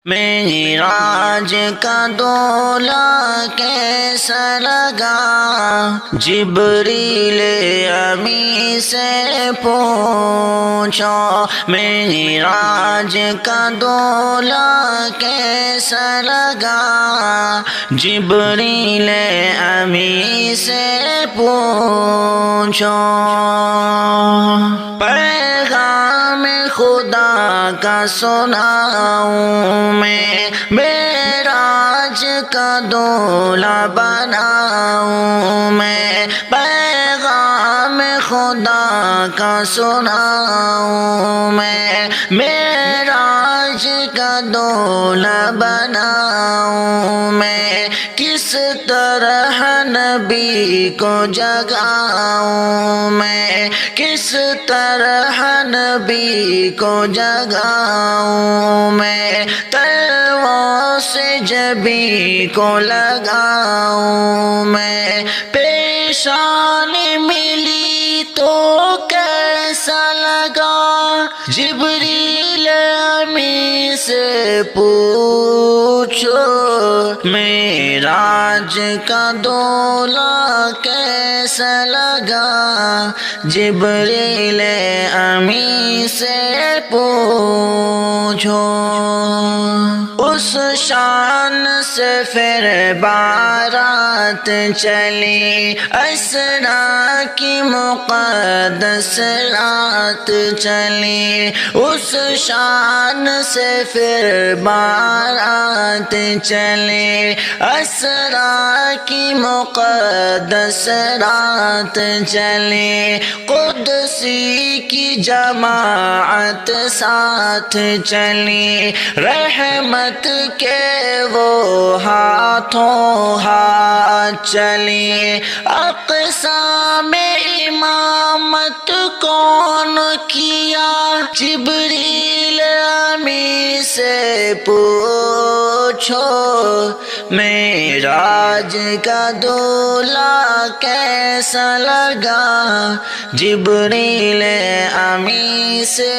معراج کا دولہ کیسا لگا، جبریل امی سے پوچھو۔ معراج کا دولہ کیسا لگا، جبریل امی سے پوچھو۔ پیغام خدا کا سناؤں میں، معراج کا دولہ بناؤں میں، پیغام خدا کا سناؤں میں، معراج کا دولہ بناؤں میں، کس طرح نبی کو جگاؤں میں، کس طرح نبی کو جگاؤں میں، تلوار سے جبی کو لگاؤں میں، پیشانی ملی تو کیسا لگا، جبریل امی سے پوچھو۔ معراج کا دولہ کیسا لگا، جبریل امی سے پوچھو۔ اس شان سے پھر بارات چلی، اسرا کی مقدس رات چلی، اس شان سے پھر بارات چلی، اسرا کی مقدس رات چلی، قدسی کی جماعت ساتھ چلی، رحمت کے وہ ہاتھوں ہاتھ چلی۔ اقصی میں امامت کون کیا، جبریل امی سے پوچھو۔ معراج کا دولہ کیسا لگا، جبریل امی سے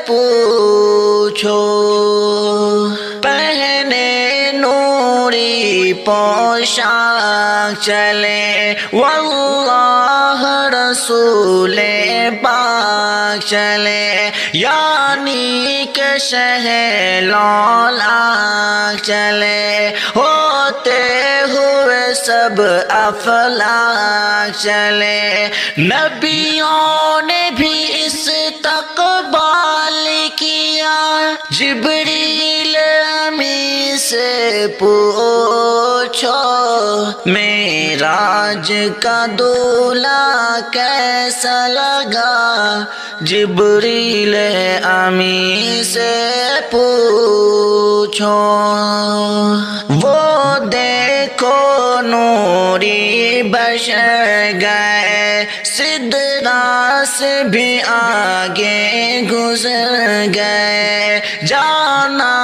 پوچھو۔ پہنے نوری پوشاک چلے، واللہ رسول پاک چلے، یعنی کہ شہ لولاک چلے، ہوتے ہوئے سب افلاک چلے، نبیوں نے بھی استقبال کیا، جبریل امی سے پوچھو۔ معراج کا دولہ کیسا لگا، جبریل امی سے پوچھو۔ وہ دیکھو نوری بشر گئے، سدرا سے بھی آگے گزر گئے، جانا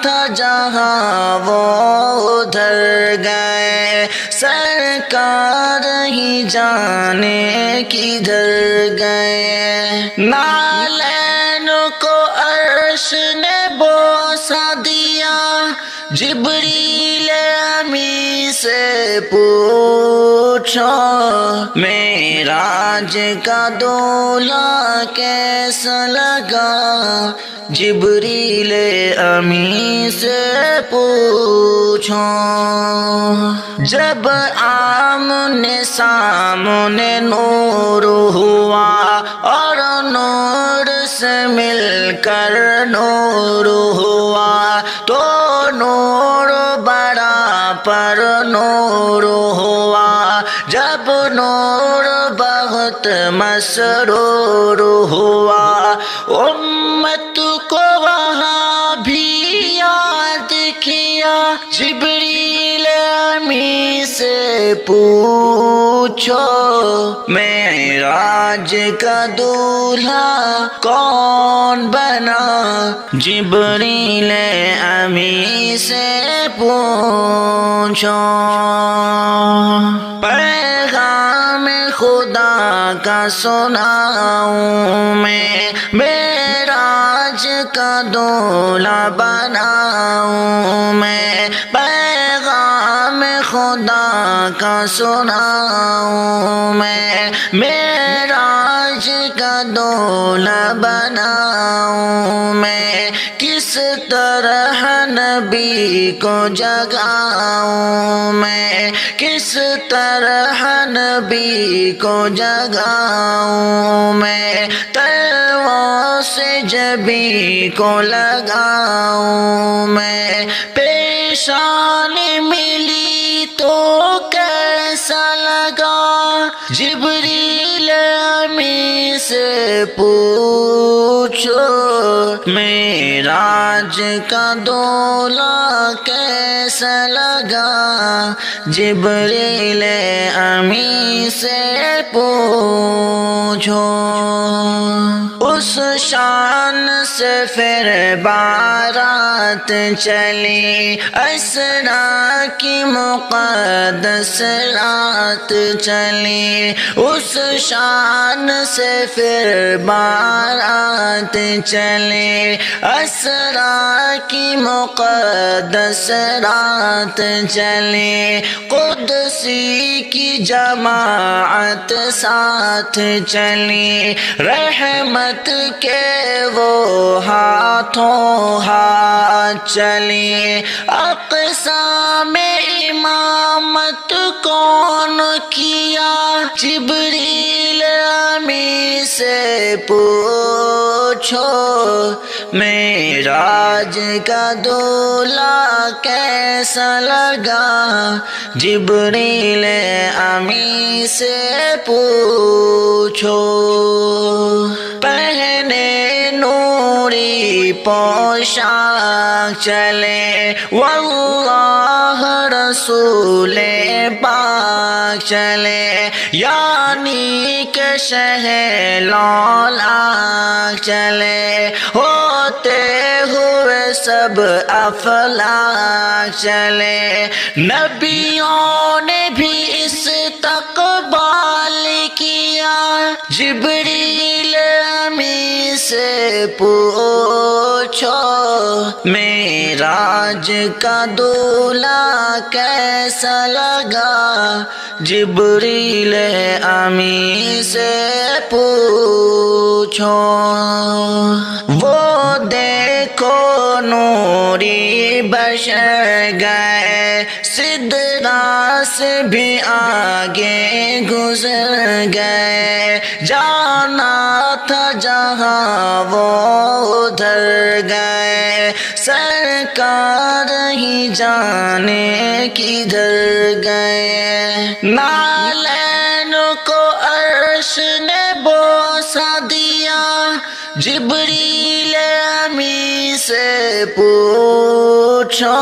تھا جہاں وہ ادھر گئے، سرکار ہی جانے کدھر گئے۔ نالین کو عرش نے بوسہ دیا، جبریل امی سے پوچھو۔ معراج کا دولہ کیسا لگا، جبریل امی سے پوچھو۔ جب آمنے سامنے نور ہوا، اور نور سے مل کر نور ہوا، تو نور بڑا پر نور ہوا، جب نور بہت مسرور ہوا، امت کو وہاں بھی یاد کیا، جبریل امی سے پوچھو۔ معراج کا دولہا کون بنا، جبریل امی سے پوچھو۔ پیغام خدا کا سناؤں میں، معراج کا دولہ بناؤں کا سناؤں میں، معراج کا دولہ بناؤں میں، کس طرح نبی کو جگاؤں میں، کس طرح نبی کو جگاؤں میں، تلوار سے جبی کو لگاؤں میں، پیشانی ملی تو کیسا لگا، جبریل امی سے پوچھو، معراج کا دولہ کیسا لگا، جبریل امی سے پوچھو۔ اس شان سے پھر بارات چلی، اسرا کی مقدس رات چلی، اس شان سے پھر بارات چلی، اسرا کی مقدس رات چلی، قدسی کی جماعت ساتھ چلی، رحمت کے وہ ہاتھوں ہاتھ چلی، اقصی میں امامت کون کیا، جبریل امی سے پوچھو، معراج کا دولہ کیسا لگا، جبریل امی سے پوچھو۔ پہنے نوری پوشاک چلے، واللہ رسول پاک چلے، یعنی کہ شہ لولاک چلے، ہوتے ہوئے سب افلاک چلے، نبیوں نے بھی استقبال کیا، جبریل امی سے پوچھو، معراج کا دولہ کیسا لگا، جبریل امی سے پوچھو۔ وہ دیکھو نوری بشر گئے، سدرا سے بھی آگے گزر گئے، جانا تھا جہاں وہ ادھر گئے، سرکار ہی جانے کدھر گئے، نالین کو عرش نے بوسہ دیا، جبریل امی سے پوچھو،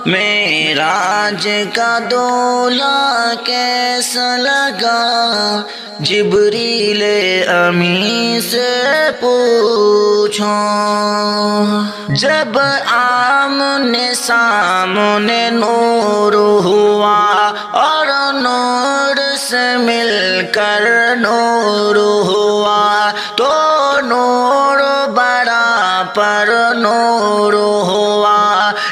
معراج کا دولہ کیسا لگا، جبریل امی سے پوچھو۔ جب آمنے سامنے نور ہوا، اور نور سے مل کر نور ہوا، تو نور بڑا پر نور ہوا،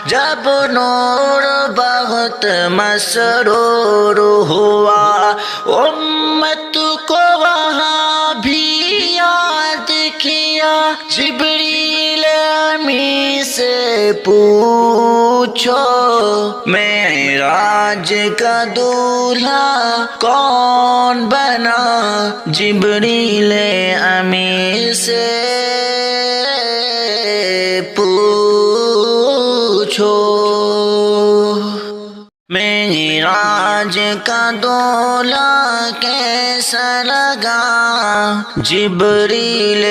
جب نور بہت مسرور ہوا، امت کو وہاں بھی یاد کیا، جبریل امی سے پوچھو، معراج کا دولہا کون بنا، جبریل امی سے پوچھو۔ معراج کا دولہ کیسا لگا، جبریل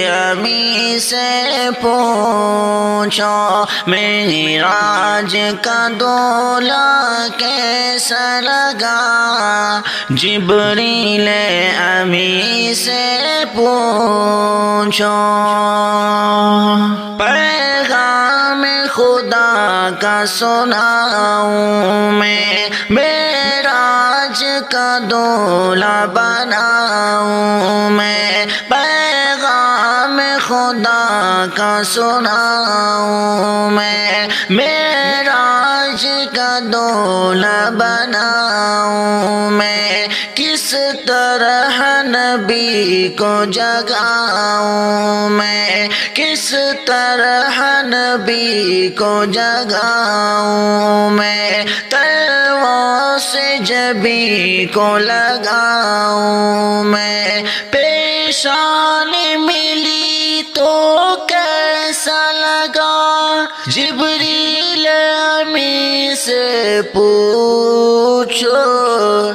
امی سے پوچھو، معراج کا دولہ کیسا لگا، جبریل امی سے پوچھو۔ پیغام خدا کا سناؤں میں، معراج کا دولہ بناؤں میں، پیغام خدا کا سناؤں میں، معراج راج کا دولہ بناؤں میں، کس طرح نبی کو جگاؤں میں، کس طرح نبی کو جگاؤں میں، تلوار سے جبی کو لگاؤں میں، پیشانی ملی تو کیسا لگا، جبریل امی سے پوچھو،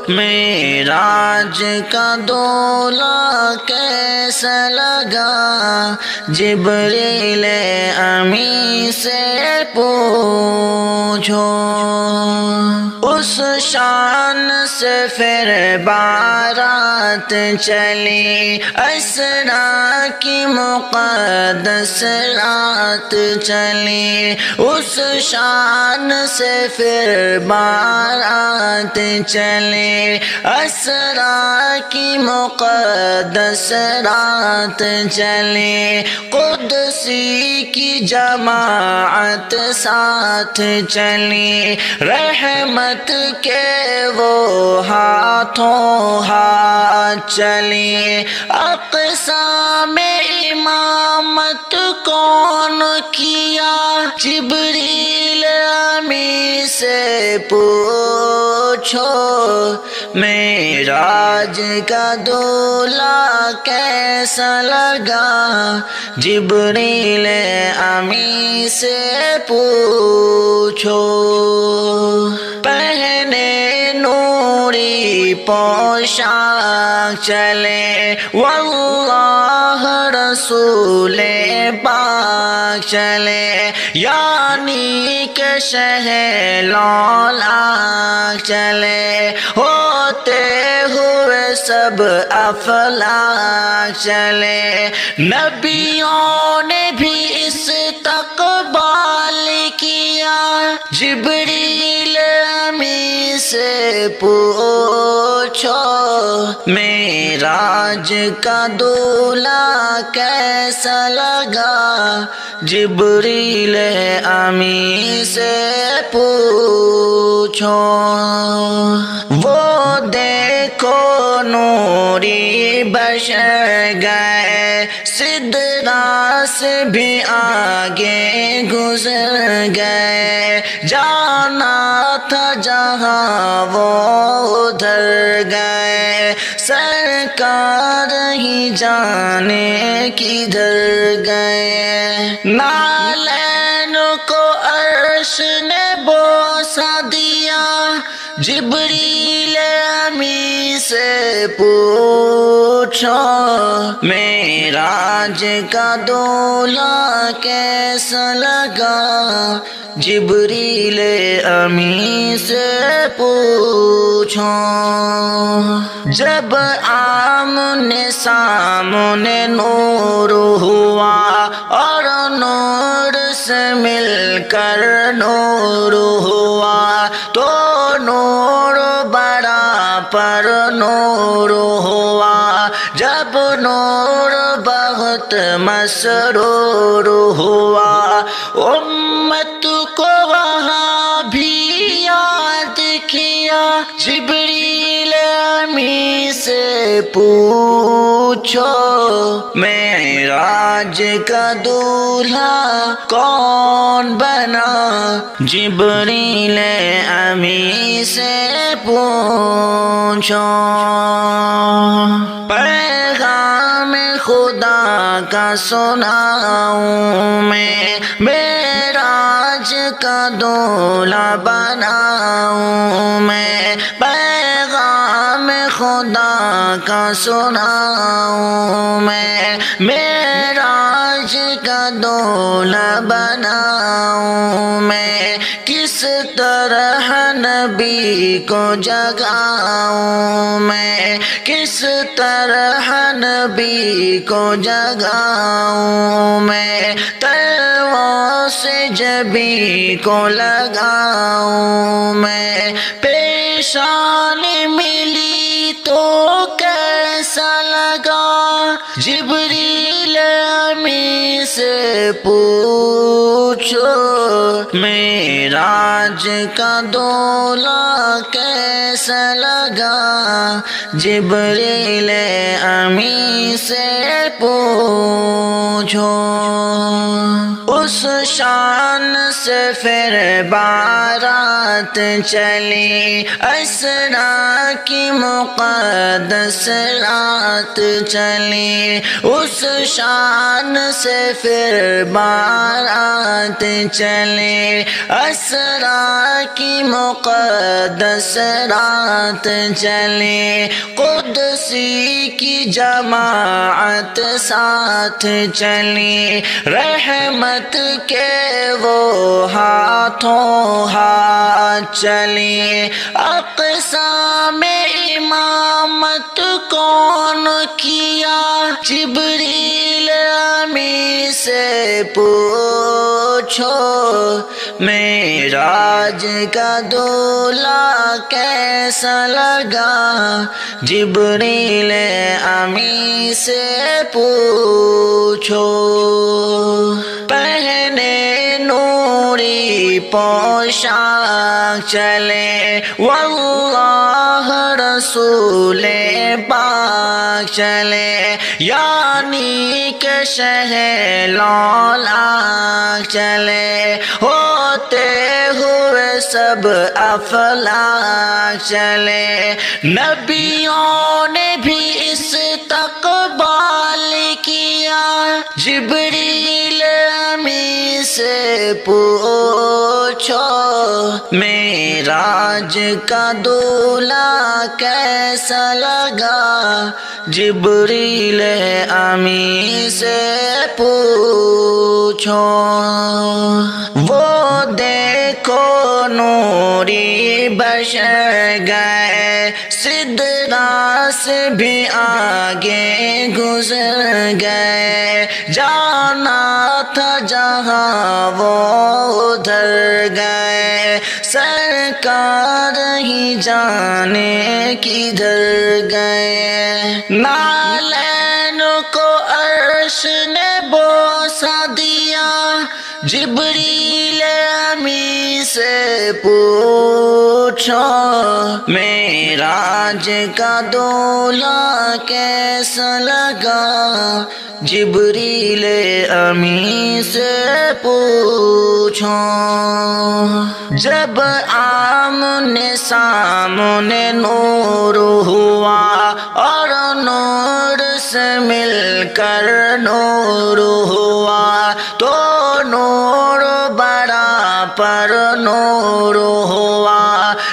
معراج کا دولہ کیسا لگا، جبریل امی سے پوچھو۔ اس شان سے پھر بارات چلی، اسرا کی مقدس رات چلی، اس شان سے پھر بارات چلی، اسرا کی مقدس رات چلی، قدسی کی جماعت ساتھ چلی، رحمت کے وہ ہاتھوں ہاتھ چلی، اقصی میں امامت کون کیا، جبریل امی سے پوچھو، معراج کا دولہ کیسا لگا، جبریل امی سے پوچھو۔ پہنے نوری پوشاک چلے، واللہ رسول پاک چلے، یعنی کہ شہ لولاک چلے، ہوتے ہوئے سب افلاک چلے، نبیوں نے بھی استقبال کیا، جبریل امی سے پوچھو، معراج کا دولہ کیسا لگا، جبریل امی سے پوچھو۔ وہ دیکھو نوری بشر گئے، سدرا سے بھی آگے گزر گئے، جانا تھا جہاں وہ ادھر گئے، سرکار ہی جانے کدھر گئے، نالین کو عرش نے بوسہ دیا، جبریل امی سے پوچھو، معراج کا دولہ کیسا لگا، جبریل امی سے پوچھو۔ جب آمنے سامنے نور ہوا اور نور سے مل کر نور ہوا، تو نور بڑا پر نور ہوا، جب نور بہت مسرور ہوا، امت کو وہاں بھی یاد کیا، جبریل امی سے پوچھو، معراج کا دولہا کون بنا، جبریل امی سے پوچھو۔ پیغام خدا کا سناؤں میں، معراج کا دولہا بناؤں میں، پیغام خدا کا سناؤں میں، معراج کا دولہا بناؤں میں، کس طرح نبی کو جگاؤں میں، کس طرح نبی کو جگاؤں میں، تلوار سے جبی کو لگاؤں میں، پیشانی ملی تو کیسا لگا، جبریل امی سے پوچھو معراج کا دولہ کیسا لگا، جبریل امی سے پوچھو۔ اس شان سے پھر بارات چلی، اسرا کی مقدس رات چلی، اس شان سے پھر بارات چلی، اسرا کی مقدس رات چلی، قدسی کی جماعت ساتھ چلی، رحمت کے وہ ہاتھوں ہاتھ چلی۔ اقصی میں امامت کون کیا، جبریل امی سے پوچھو معراج کا دولہ کیسا لگا، جبریل امی سے پوچھو۔ پہنے نوری پوشاک چلے، واللہ رسول پاک چلے، یعنی کہ شہ لولاک چلے، ہوتے ہوئے سب افلاک چلے، نبیوں نے بھی استقبال کیا، جبریل امی سے پوچھو معراج کا دولہ کیسا لگا، جبریل امی سے پوچھو۔ وہ دیکھو نوری بشر گئے، سدرا سے بھی آگے گزر گئے، جانا تھا جہاں وہ ادھر گئے، سرکار ہی جانے کدھر گئے، نالین کو عرش نے بوسہ دیا، جبریل امی سے پوچھو معراج کا دولہ کیسا لگا، جبریل امی سے پوچھو۔ جب آمنے سامنے نور ہوا، اور نور سے مل کر نور ہوا، تو نور برابر نور ہوا،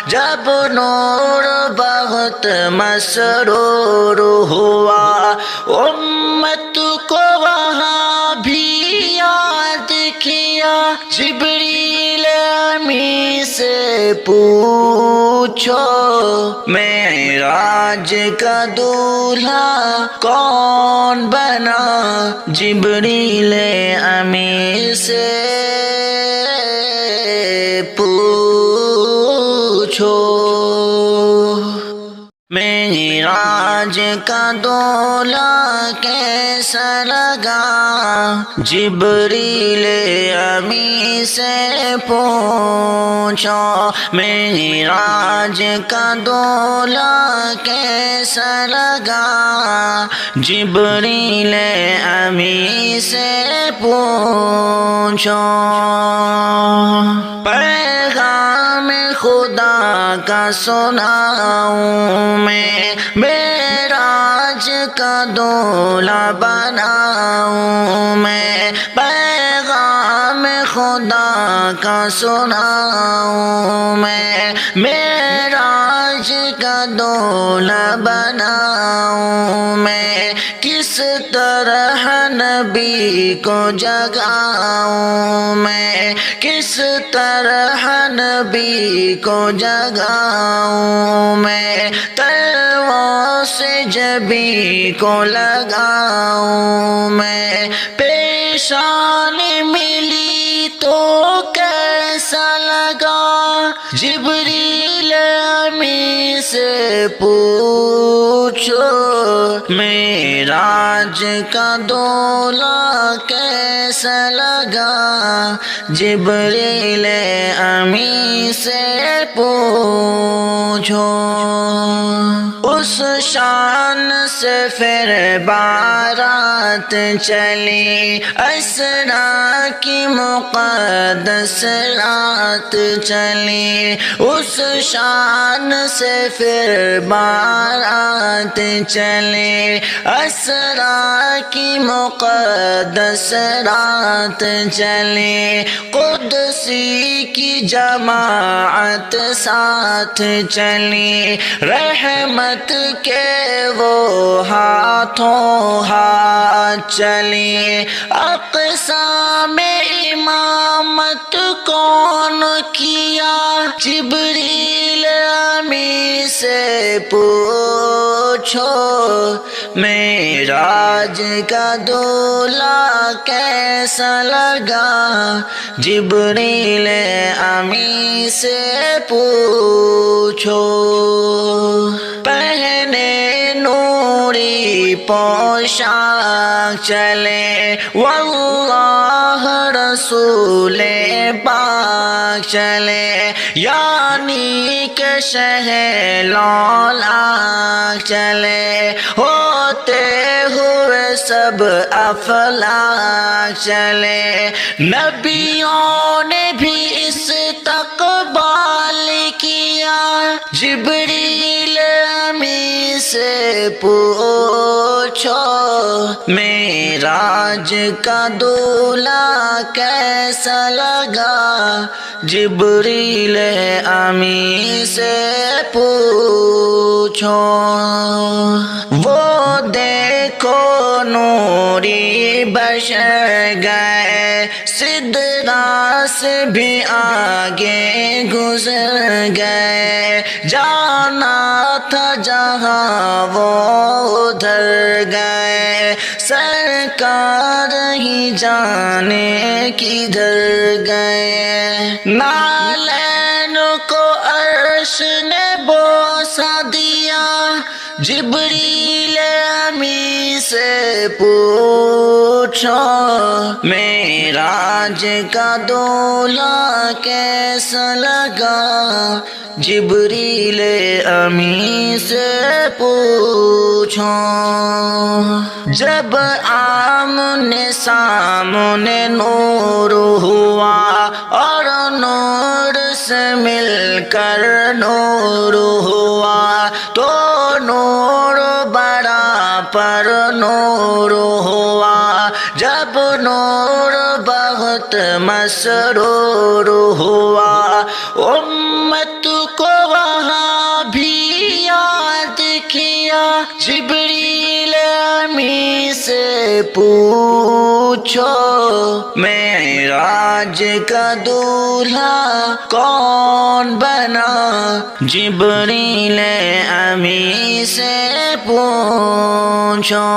جب نور بہت مسرور ہوا، امت کو وہاں بھی یاد کیا، جبریل امی سے پوچھو معراج کا دولہا کون بنا، جبریل امی سے پوچھو۔ معراج کا دولہا کیسا لگا، جبریل امی سے پوچھو۔ معراج کا دولہا کیسا لگا، جبریل امی سے پوچھو۔ پیغام خدا کا سناؤں میں، معراج کا دولہا بناؤں میں، پیغام خدا کا سناؤں میں، معراج کا دولہا بناؤں میں، کس طرح نبی کو جگاؤں میں، کس طرح نبی کو جگاؤں میں، تلووں سے جبی کو لگاؤں میں، پیشانی ملی تو کیسا لگا، جبریل امی سے پوچھو معراج کا دولہ کیسا لگا، جبریل امی سے پوچھو۔ اس شان سے پھر بارات چلی، اسرا کی مقدس رات چلی، اس شان سے پھر بارات چلی، اسرا کی مقدس رات چلی، قدسی کی جماعت ساتھ چلی، رحمت کے وہ ہاتھوں ہاتھ چلی۔ اقصی میں امامت کون کیا، جبریل امی سے پوچھو معراج کا دولہ کیسا لگا، جبریل امی سے پوچھو۔ پہنے نوری پوشاک چلے، واللہ رسول پاک چلے، یعنی کہ شہ لولاک چلے، ہوتے ہوئے سب افلاک چلے، نبیوں نے بھی استقبال کیا، جبریل امی سے پوچھو معراج کا دولہ کیسا لگا، جبریل امی سے پوچھو۔ وہ دیکھو نوری بشر گئے، سدرا سے بھی آگے گزر گئے، جانا تھا جہاں وہ ادھر گئے، سرکار ہی جانے کدھر گئے، نالین کو عرش نے بوسہ دیا، جبریل امی سے پوچھو معراج کا دولہ کیسا لگا، جبریل امی سے پوچھو۔ جب آمنے سامنے نور ہوا اور نور سے مل کر نور ہوا، تو نور بڑا پر نور ہوا، جب نور بہت مسرور ہوا، امت کو وہاں بھی یاد کیا، جبریل امی سے پوچھو معراج کا دولہا کون بنا، جبریل امی سے پوچھو۔